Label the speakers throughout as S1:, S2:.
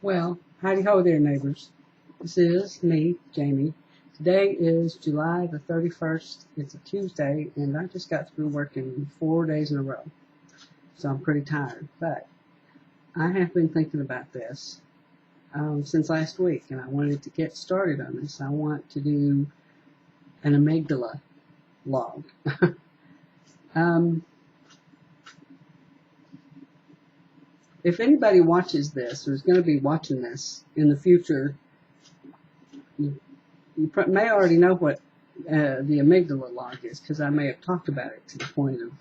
S1: Well, howdy ho there, neighbors. This is me, Jamie. Today is July the 31st. It's a Tuesday, and I just got through working 4 days in a row. So I'm pretty tired. But I have been thinking about this since last week, and I wanted to get started on this. I want to do an amygdala log. If anybody watches this or is going to be watching this in the future, you may already know what the amygdala log is, because I may have talked about it to the point of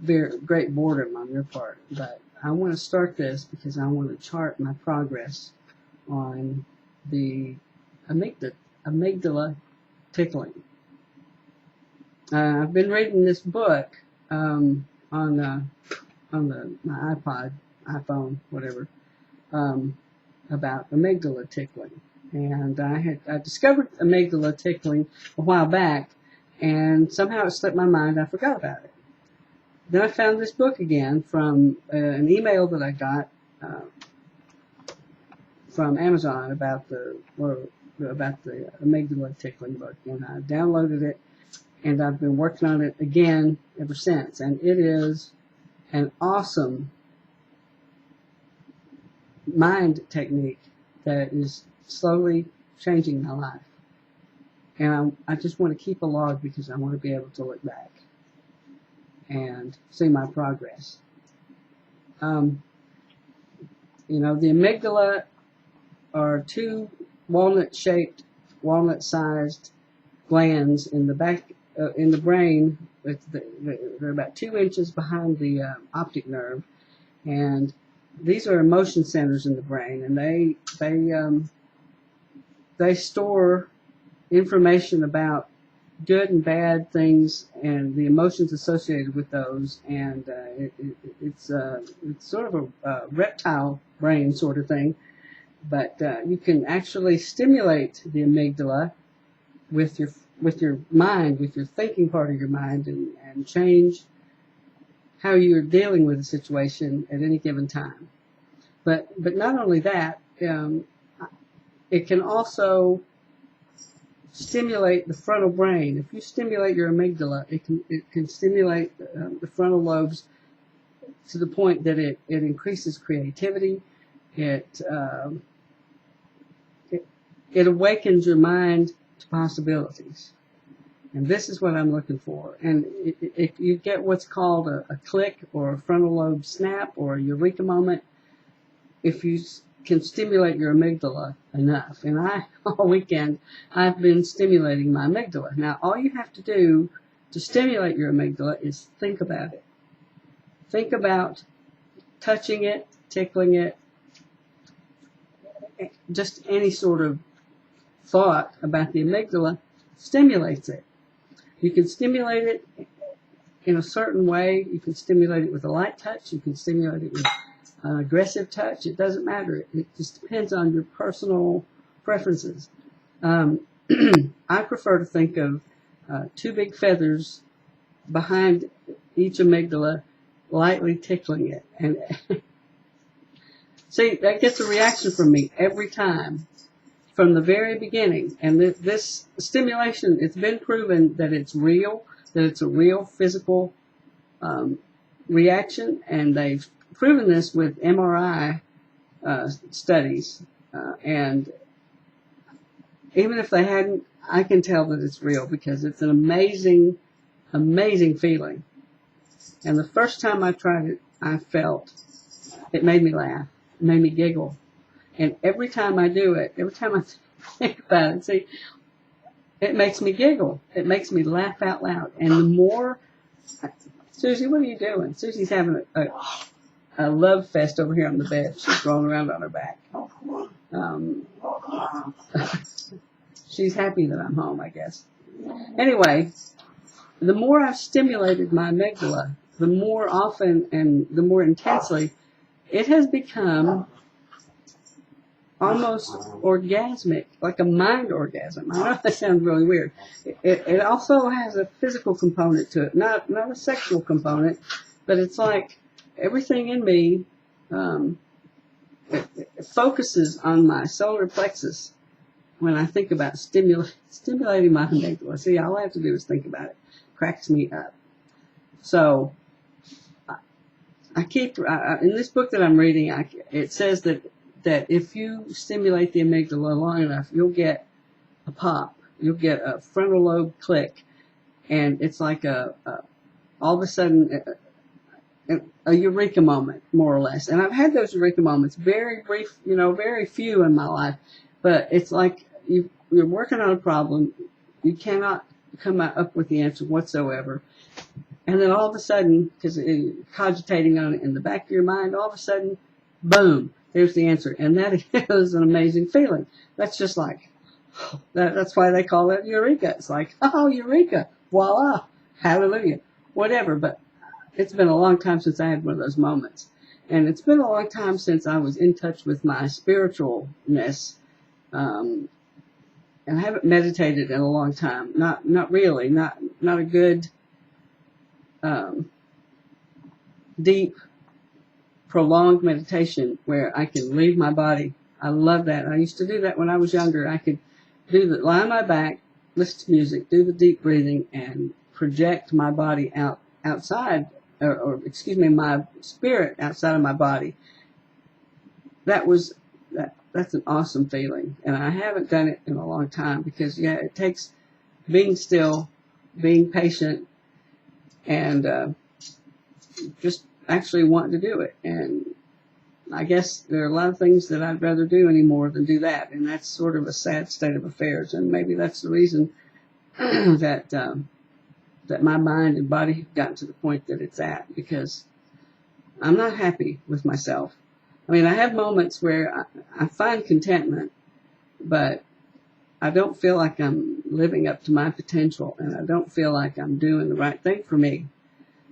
S1: very great boredom on your part. But I want to start this because I want to chart my progress on the amygdala tickling. I've been reading this book on my iPhone, whatever, about amygdala tickling. And I discovered amygdala tickling a while back, and somehow it slipped my mind. I forgot about it. Then I found this book again from an email that I got from Amazon about the amygdala tickling book, and I downloaded it, and I've been working on it again ever since. And it is an awesome mind technique that is slowly changing my life. And I just want to keep a log because I want to be able to look back and see my progress. The amygdala are two walnut-shaped, walnut-sized glands in the back, in the brain. They're about 2 inches behind the optic nerve, and these are emotion centers in the brain, and they store information about good and bad things and the emotions associated with those. And it's sort of a reptile brain sort of thing, but you can actually stimulate the amygdala with your mind, with your thinking part of your mind, and change how you're dealing with a situation at any given time. But not only that, it can also stimulate the frontal brain. If you stimulate your amygdala, it can stimulate the frontal lobes to the point that it increases creativity. It awakens your mind to possibilities. And this is what I'm looking for. And if you get what's called a click or a frontal lobe snap or a eureka moment, if you can stimulate your amygdala enough. And all weekend, I've been stimulating my amygdala. Now, all you have to do to stimulate your amygdala is think about it. Think about touching it, tickling it, just any sort of thought about the amygdala stimulates it. You can stimulate it in a certain way. You can stimulate it with a light touch. You can stimulate it with an aggressive touch. It doesn't matter. It just depends on your personal preferences. I prefer to think of 2 big feathers behind each amygdala, lightly tickling it. And see, that gets a reaction from me every time, from the very beginning. And this stimulation, it's been proven that it's real, that it's a real physical reaction, and they've proven this with MRI studies. And even if they hadn't, I can tell that it's real because it's an amazing, amazing feeling. And the first time I tried it, I felt it made me laugh. It made me giggle. And every time I do it, every time I think about it, see, it makes me giggle. It makes me laugh out loud. And the more, Susie, what are you doing? Susie's having a love fest over here on the bed. She's rolling around on her back. She's happy that I'm home, I guess. Anyway, the more I've stimulated my amygdala, the more often and the more intensely, it has become almost orgasmic, like a mind orgasm. I know that sounds really weird. It also has a physical component to it, not a sexual component, but it's like everything in me it focuses on my solar plexus when I think about stimulating my amygdala. See, all I have to do is think about it. Cracks me up. So I keep in this book that I'm reading. It says that if you stimulate the amygdala long enough, you'll get a pop. You'll get a frontal lobe click, and it's like all of a sudden a eureka moment, more or less. And I've had those eureka moments, very brief, very few in my life, but it's like you're working on a problem, you cannot come up with the answer whatsoever, and then all of a sudden, because you're cogitating on it in the back of your mind, all of a sudden, boom, there's the answer, and that is an amazing feeling. That's just like that's why they call it eureka. It's like, oh, eureka, voila, hallelujah, whatever. But it's been a long time since I had one of those moments. And it's been a long time since I was in touch with my spiritualness. And I haven't meditated in a long time. Not really. Not a good, deep, prolonged meditation where I can leave my body. I love that. I used to do that when I was younger. I could lie on my back, listen to music, do the deep breathing, and project my body outside, or my spirit outside of my body. That's an awesome feeling, and I haven't done it in a long time because it takes being still, being patient, and just actually wanting to do it. And I guess there are a lot of things that I'd rather do anymore than do that, and that's sort of a sad state of affairs. And maybe that's the reason that my mind and body have gotten to the point that it's at, because I'm not happy with myself. I mean, I have moments where I find contentment, but I don't feel like I'm living up to my potential, and I don't feel like I'm doing the right thing for me.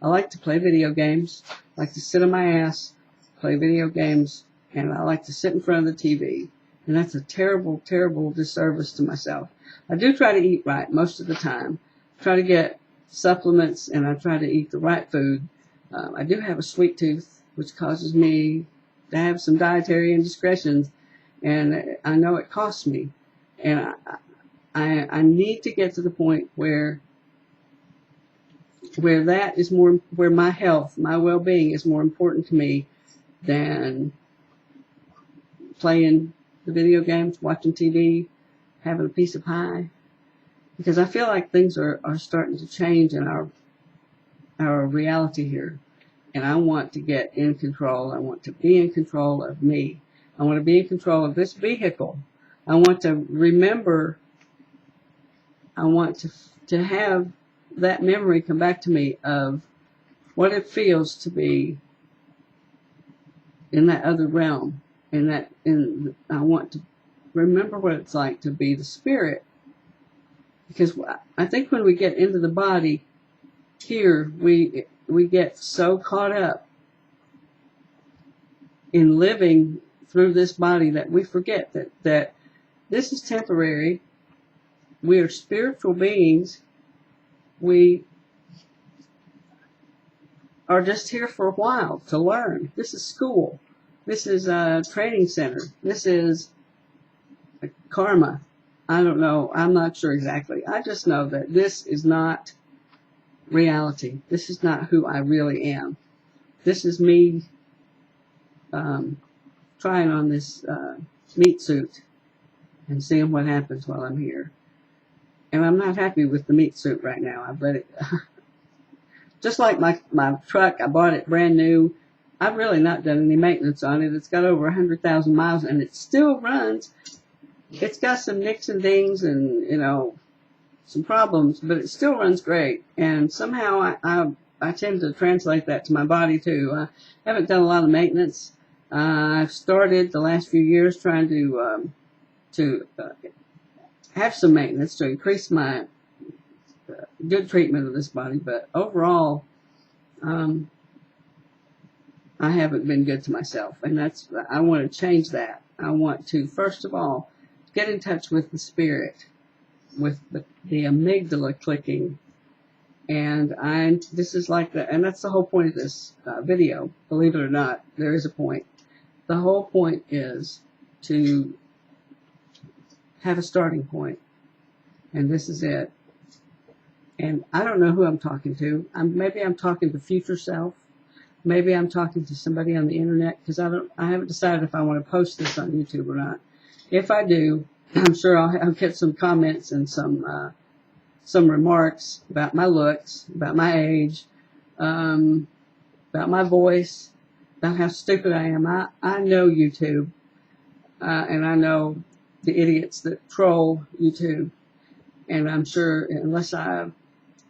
S1: I like to play video games, I like to sit on my ass, play video games, and I like to sit in front of the TV. And that's a terrible, terrible disservice to myself. I do try to eat right most of the time. I try to get supplements, and I try to eat the right food. I do have a sweet tooth, which causes me to have some dietary indiscretions, and I know it costs me. And I need to get to the point where that is where my health, my well-being is more important to me than playing the video games, watching TV, having a piece of pie. Because I feel like things are starting to change in our reality here. And I want to get in control. I want to be in control of me. I want to be in control of this vehicle. I want to remember, I want to have that memory come back to me of what it feels to be in that other realm. I want to remember what it's like to be the spirit. Because I think when we get into the body here, we get so caught up in living through this body that we forget that this is temporary. We are spiritual beings. We are just here for a while to learn. This is school. This is a training center. This is karma. I don't know. I'm not sure exactly. I just know that this is not reality. This is not who I really am. This is me trying on this meat suit and seeing what happens while I'm here. And I'm not happy with the meat suit right now. I've let it, just like my truck, I bought it brand new. I've really not done any maintenance on it. It's got over 100,000 miles and it still runs. It's got some nicks and dings and, some problems, but it still runs great. And somehow I tend to translate that to my body too. I haven't done a lot of maintenance. I've started the last few years trying to have some maintenance to increase my good treatment of this body, but overall, I haven't been good to myself, and I want to change that. I want to, first of all, get in touch with the spirit, with the amygdala clicking, and this is like and that's the whole point of this video. Believe it or not, there is a point, the whole point is to have a starting point, and this is it. And I don't know who I'm talking to. Maybe I'm talking to future self. Maybe I'm talking to somebody on the internet, because I haven't decided if I want to post this on YouTube or not. If I do, I'm sure I'll get some comments and some remarks about my looks, about my age, about my voice, about how stupid I am. I know YouTube, and I know the idiots that troll YouTube, and I'm sure unless I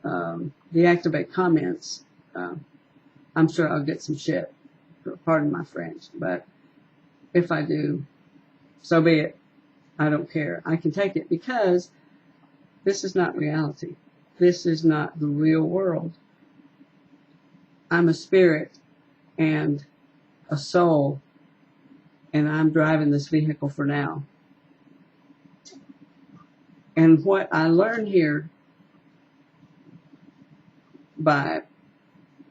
S1: deactivate comments, I'm sure I'll get some shit. Pardon my French, but if I do, so be it. I don't care. I can take it, because this is not reality. This is not the real world. I'm a spirit and a soul, and I'm driving this vehicle for now. And what I learned here by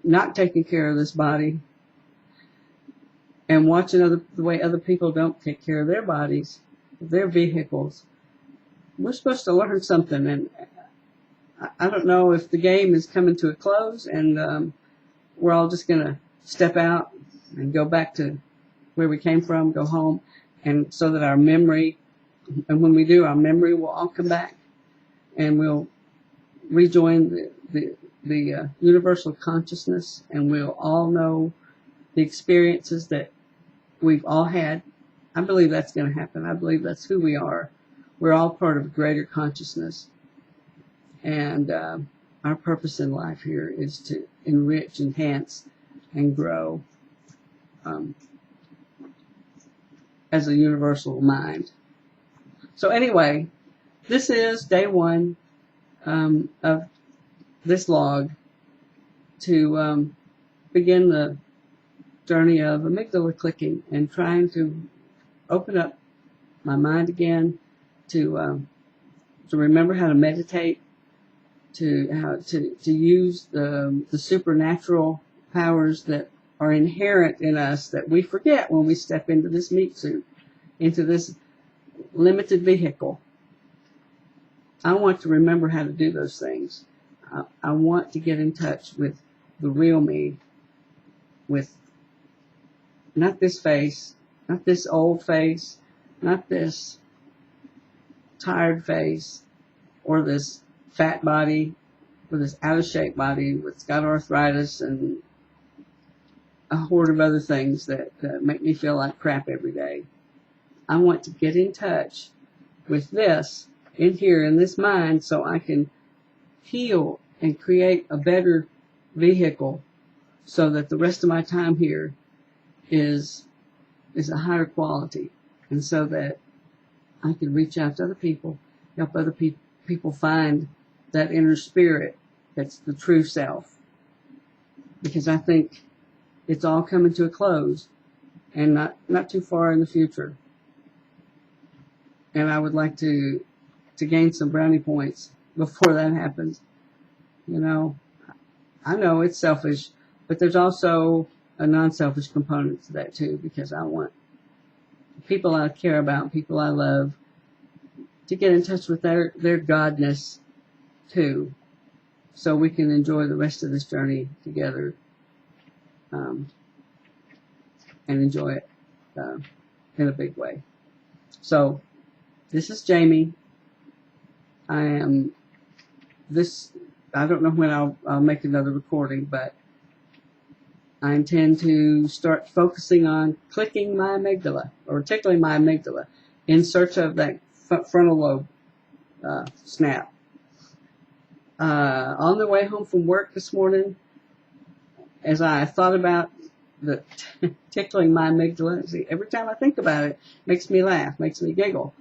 S1: not taking care of this body and watching the way other people don't take care of their bodies, their vehicles, we're supposed to learn something. And I don't know if the game is coming to a close and we're all just going to step out and go back to where we came from, go home, and so that our memory, and when we do, our memory will all come back, and we'll rejoin the universal consciousness, and we'll all know the experiences that we've all had. I believe that's going to happen. I believe that's who we are. We're all part of a greater consciousness, and our purpose in life here is to enrich, enhance, and grow as a universal mind. So anyway, this is day one of this log to begin the journey of amygdala clicking and trying to open up my mind again, to remember how to meditate, to use the supernatural powers that are inherent in us that we forget when we step into this meat suit, into this limited vehicle. I want to remember how to do those things. I want to get in touch with the real me, with not this face, not this old face, not this tired face, or this fat body, or this out of shape body that's got arthritis and a horde of other things that make me feel like crap every day. I want to get in touch with this in here in this mind, so I can heal and create a better vehicle, so that the rest of my time here is a higher quality, and so that I can reach out to other people, help other people find that inner spirit that's the true self. Because I think it's all coming to a close, and not too far in the future. And I would like to gain some brownie points before that happens. You know, I know it's selfish, but there's also a non-selfish component to that too, because I want people I care about, people I love, to get in touch with their godness too, so we can enjoy the rest of this journey together, and enjoy it in a big way. So this is Jamie. I don't know when I'll make another recording, but I intend to start focusing on clicking my amygdala, or tickling my amygdala, in search of that frontal lobe snap. On the way home from work this morning, as I thought about the tickling my amygdala, see, every time I think about it, makes me laugh, makes me giggle.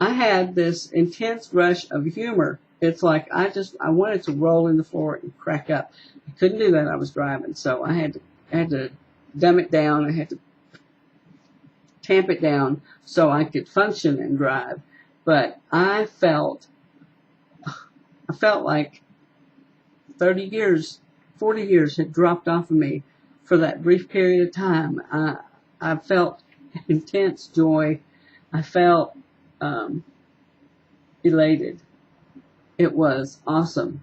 S1: I had this intense rush of humor. It's like I wanted to roll in the floor and crack up. I couldn't do that. I was driving, so I had to dumb it down. I had to tamp it down so I could function and drive. But I felt like 30 years, 40 years had dropped off of me for that brief period of time. I felt intense joy. I felt elated. It was awesome.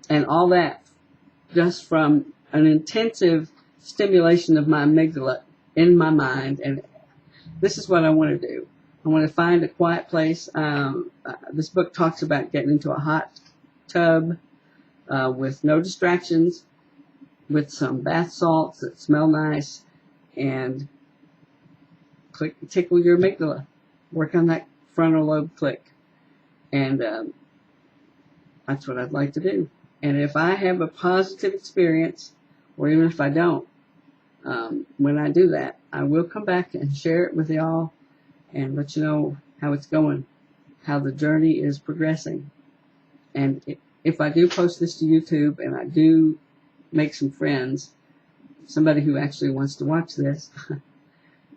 S1: And all that just from an intensive stimulation of my amygdala in my mind. And this is what I want to do. I want to find a quiet place. This book talks about getting into a hot tub with no distractions, with some bath salts that smell nice, and tickle your amygdala. Work on that frontal lobe click. And that's what I'd like to do. And if I have a positive experience, or even if I don't, when I do that, I will come back and share it with y'all and let you know how it's going, how the journey is progressing. And if I do post this to YouTube and I do make some friends, somebody who actually wants to watch this,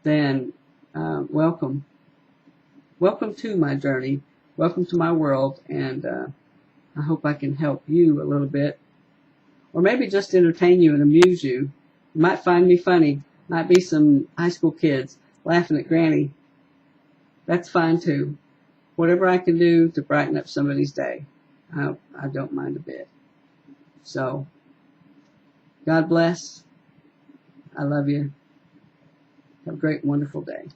S1: then welcome. Welcome to my journey. Welcome to my world. And I hope I can help you a little bit. Or maybe just entertain you and amuse you. You might find me funny. Might be some high school kids laughing at Granny. That's fine too. Whatever I can do to brighten up somebody's day, I don't mind a bit. So, God bless. I love you. Have a great, wonderful day.